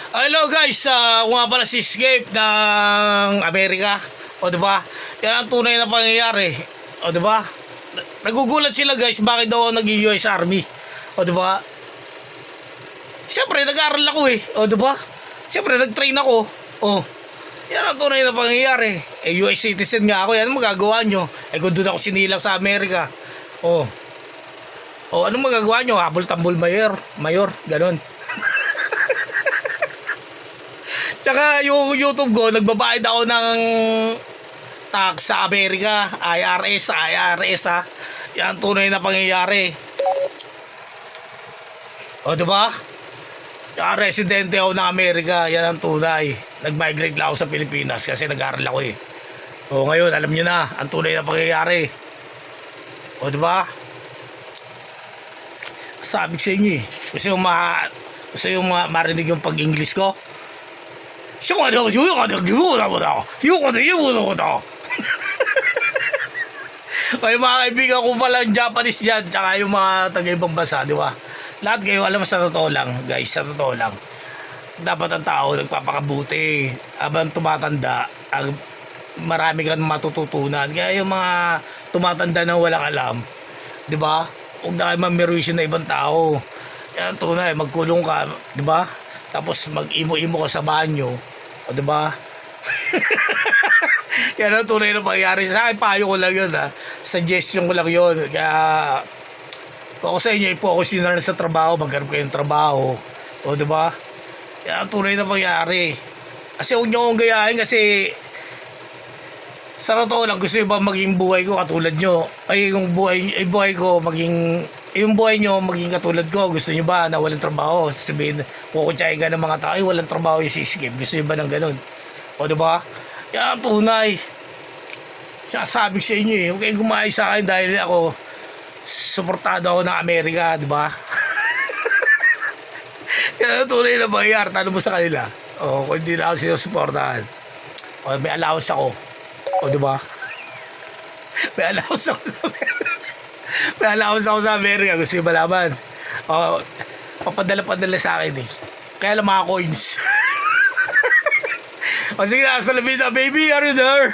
Hello guys, nga pala si Escape ng Amerika. O diba? Yan ang tunay na pangyayari. O diba? Nagugulat sila guys, bakit daw ako naging US Army. O diba? Siyempre, nag-aaral ako eh. O diba? Siyempre, nag-train ako. O, yan ang tunay na pangyayari. Eh, US citizen nga ako. Yan ang magagawa nyo. Eh, kung doon ako sinilang sa Amerika. O, anong magagawa nyo? Habol-tambol mayor, ganun. Tsaka yung YouTube ko, nagbabayad ako ng tax sa Amerika, IRS ha. Yan ang tunay na pangyayari. O diba? Tsaka residente ako ng Amerika, yan ang tunay. Nag-migrate lang ako sa Pilipinas kasi nag-aaral ako eh. O ngayon, alam nyo na, ang tunay na pangyayari. O diba? Sabi ko sa inyo eh. Gusto yung marinig yung pag-English ko? Kaya mga kaibigan ko palang Japanese dyan, tsaka yung mga taga-ibang bansa, di ba? Lahat kayo alam, sa totoo lang, guys, sa totoo lang, dapat ang tao nagpapakabuti. Habang tumatanda, marami kang matututunan. Kaya yung mga tumatanda na walang alam, di ba? Huwag na kayo mamirwisyo na ibang tao. Yan tunay, magkulong ka, di ba? Tapos mag-imo-imo ka sa banyo. O diba? Yan ang tunay na pangyayari. Sa akin, payo ko lang yun ha. Suggestion ko lang yun. Kaya kung ako sa inyo, i-focus nyo na lang sa trabaho. Maghanap kayo ng trabaho. O diba? Yan ang tunay na pangyayari. Kasi huwag nyo akong gayahin kasi sa totoo lang, gusto nyo ba maging buhay ko katulad nyo? Ay, yung buhay ko maging... Yung buhay nyo maging katulad ko. Gusto nyo ba na walang trabaho? Sasabihin, kukutsahin ka ng mga tao, ay walang trabaho yung si Escape. Gusto nyo ba ng ganun? O diba? Yan ang tunay. Sasabi sa inyo eh. Huwag kayong gumaya sa akin dahil ako suportado ako ng Amerika, diba? Yan ang tunay na bayar. Tanong mo sa kanila. O kung hindi na ako sinusuportahan. O may allowance ako. O diba? May allowance ako sa Amerika. May allowance ako sa Amerika. Gusto yung malaman. O, papadala sa akin eh. Kaya lang mga coins. O sige na, sa labida, baby, are you there?